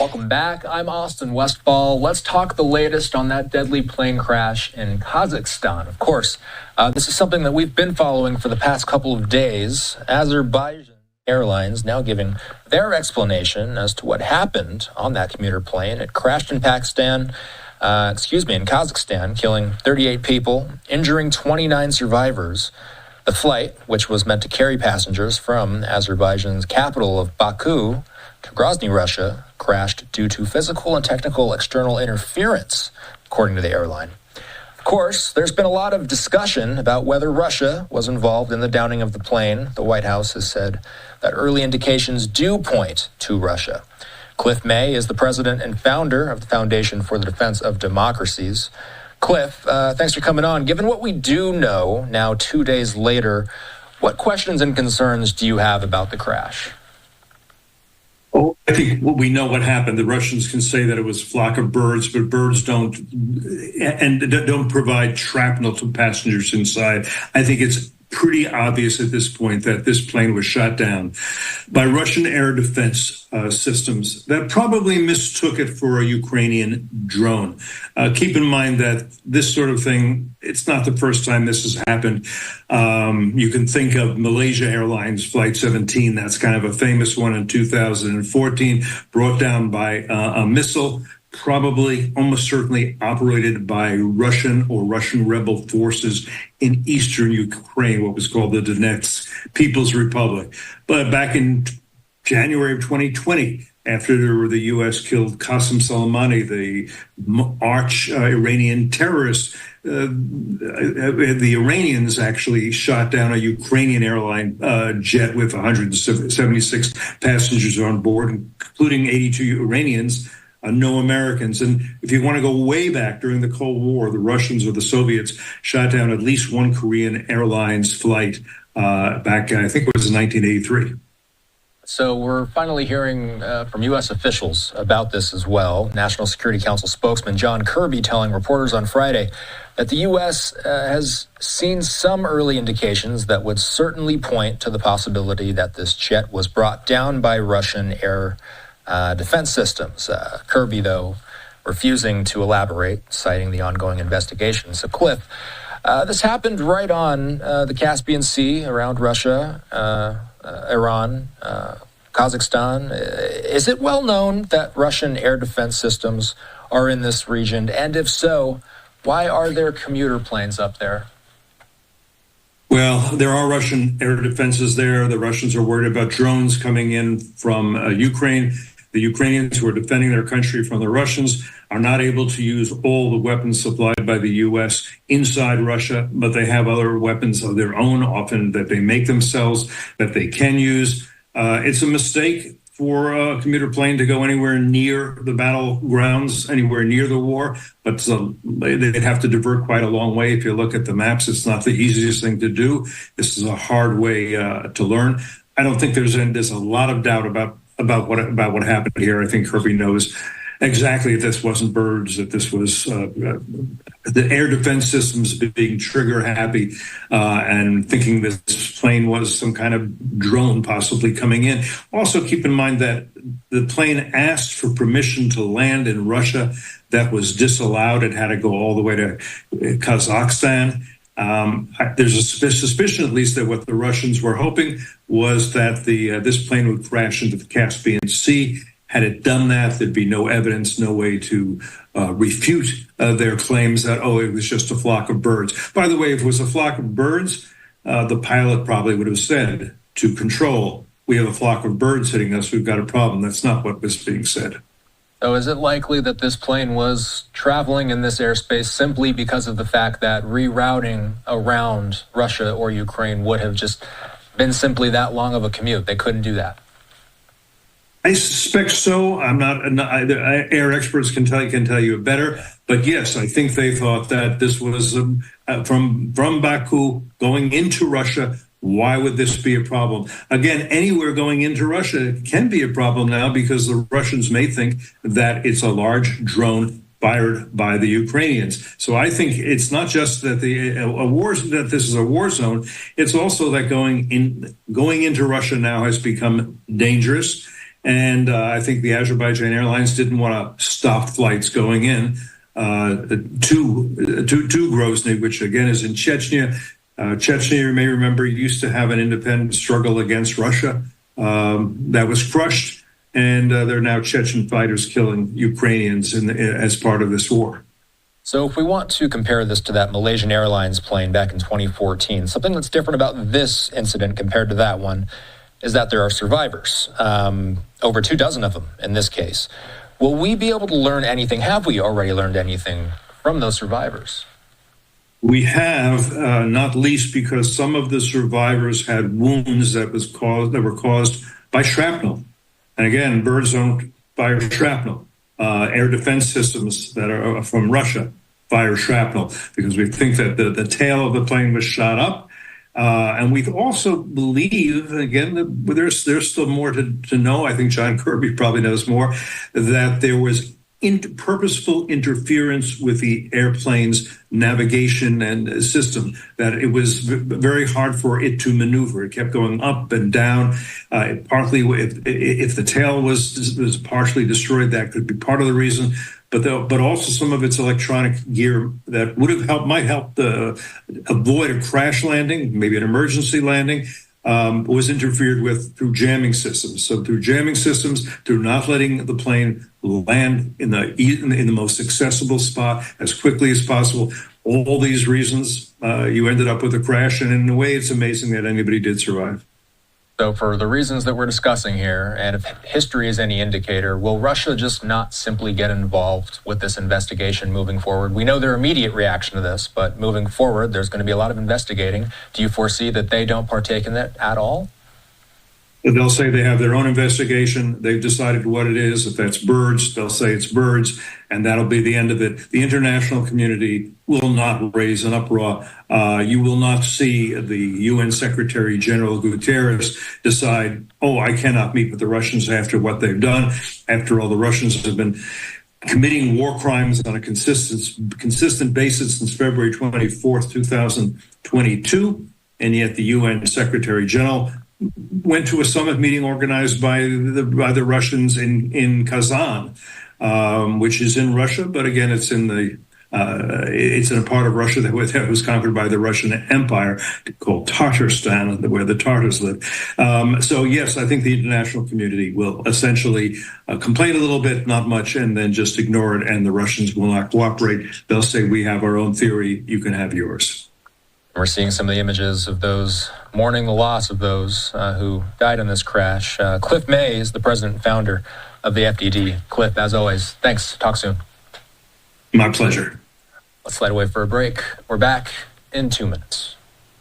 Welcome back. I'm Austin Westfall. Let's talk the latest on that deadly plane crash in Kazakhstan. Of course, this is something that we've been following for the past couple of days. Azerbaijan Airlines now giving their explanation as to what happened on that commuter plane. It crashed in Kazakhstan, killing 38 people, injuring 29 survivors. The flight, which was meant to carry passengers from Azerbaijan's capital of Baku to Grozny, Russia, crashed due to physical and technical external interference, according to the airline. Of course, there's been a lot of discussion about whether Russia was involved in the downing of the plane. The White House has said that early indications do point to Russia. Cliff May is the president and founder of the Foundation for the Defense of Democracies. Cliff, thanks for coming on. Given what we do know now 2 days later, what questions and concerns do you have about the crash? Oh, I think we know what happened. The Russians can say that it was a flock of birds, but birds don't provide shrapnel to passengers inside. I think it's pretty obvious at this point that this plane was shot down by Russian air defense systems that probably mistook it for a Ukrainian drone. Keep in mind that this sort of thing, it's not the first time this has happened. You can think of Malaysia Airlines Flight 17. That's kind of a famous one in 2014, brought down by a missile, probably almost certainly operated by Russian or Russian rebel forces in eastern Ukraine, what was called the Donetsk People's Republic. But back in January of 2020, after the U.S. killed Qasem Soleimani, the arch Iranian terrorist, the Iranians actually shot down a Ukrainian airline jet with 176 passengers on board, including 82 Iranians. No Americans. And if you want to go way back during the Cold War, the Russians or the Soviets shot down at least one Korean Airlines flight back, I think it was in 1983. So we're finally hearing from U.S. officials about this as well. National Security Council spokesman John Kirby telling reporters on Friday that the U.S. Has seen some early indications that would certainly point to the possibility that this jet was brought down by Russian air defense systems. Kirby, though, refusing to elaborate, citing the ongoing investigation. So, Cliff, this happened right on the Caspian Sea around Russia, Iran, Kazakhstan. Is it well known that Russian air defense systems are in this region? And if so, why are there commuter planes up there? Well, there are Russian air defenses there. The Russians are worried about drones coming in from Ukraine. The Ukrainians who are defending their country from the Russians are not able to use all the weapons supplied by the U.S. inside Russia, but they have other weapons of their own, often that they make themselves, that they can use. It's a mistake for a commuter plane to go anywhere near the battlegrounds, anywhere near the war, but they'd have to divert quite a long way. If you look at the maps, it's not the easiest thing to do. This is a hard way to learn. I don't think there's a lot of doubt about what happened here. I think Kirby knows exactly that this wasn't birds, that this was the air defense systems being trigger happy and thinking this plane was some kind of drone possibly coming in. Also, keep in mind that the plane asked for permission to land in Russia. That was disallowed. It had to go all the way to Kazakhstan. There's a suspicion, at least, that what the Russians were hoping was that this plane would crash into the Caspian Sea. Had it done that, there'd be no evidence, no way to refute their claims that, it was just a flock of birds. By the way, if it was a flock of birds, the pilot probably would have said to control, we have a flock of birds hitting us, we've got a problem. That's not what was being said. So is it likely that this plane was traveling in this airspace simply because of the fact that rerouting around Russia or Ukraine would have just been simply that long of a commute? They couldn't do that. I suspect so. I'm not air experts can tell you better, but yes, I think they thought that this was from Baku going into Russia. Why would this be a problem? Again, anywhere going into Russia can be a problem now because the Russians may think that it's a large drone fired by the Ukrainians. So I think it's not just that that this is a war zone. It's also that going into Russia now has become dangerous. And I think the Azerbaijan Airlines didn't want to stop flights going in to Grozny, which again is in Chechnya. Chechnya, you may remember, used to have an independent struggle against Russia. That was crushed, and there are now Chechen fighters killing Ukrainians as part of this war. So if we want to compare this to that Malaysian Airlines plane back in 2014, something that's different about this incident compared to that one is that there are survivors, over 24 of them in this case. Will we be able to learn anything? Have we already learned anything from those survivors? We have, not least because some of the survivors had wounds that were caused by shrapnel. And again, birds don't fire shrapnel. Air defense systems that are from Russia fire shrapnel because we think that the tail of the plane was shot up. And we also believe, again, that there's still more to know. I think John Kirby probably knows more, that there was purposeful interference with the airplane's navigation and system, that it was very hard for it to maneuver. It kept going up and down. Partly, if the tail was partially destroyed, that could be part of the reason. But also some of its electronic gear that might help avoid a crash landing, maybe an emergency landing, was interfered with through jamming systems. So through jamming systems, through not letting the plane land in the most accessible spot as quickly as possible. All these reasons, you ended up with a crash, and in a way, it's amazing that anybody did survive. So for the reasons that we're discussing here, and if history is any indicator, will Russia just not simply get involved with this investigation moving forward? We know their immediate reaction to this, but moving forward, there's going to be a lot of investigating. Do you foresee that they don't partake in that at all? They'll say they have their own investigation. They've decided what it is. If that's birds, they'll say it's birds, and that'll be the end of it. The international community will not raise an uproar. You will not see the UN Secretary General Guterres decide, I cannot meet with the Russians after what they've done. After all, the Russians have been committing war crimes on a consistent basis since February 24th, 2022, and yet the UN Secretary General went to a summit meeting organized by the Russians in Kazan, which is in Russia, but again, it's in a part of Russia that was conquered by the Russian Empire, called Tatarstan, where the Tatars live. So yes, I think the international community will essentially complain a little bit, not much, and then just ignore it, and the Russians will not cooperate. They'll say, we have our own theory, you can have yours. We're seeing some of the images of those mourning the loss of those who died in this crash. Cliff May is the president and founder of the FDD. Cliff, as always, thanks. Talk soon. My pleasure. Let's slide away for a break. We're back in 2 minutes.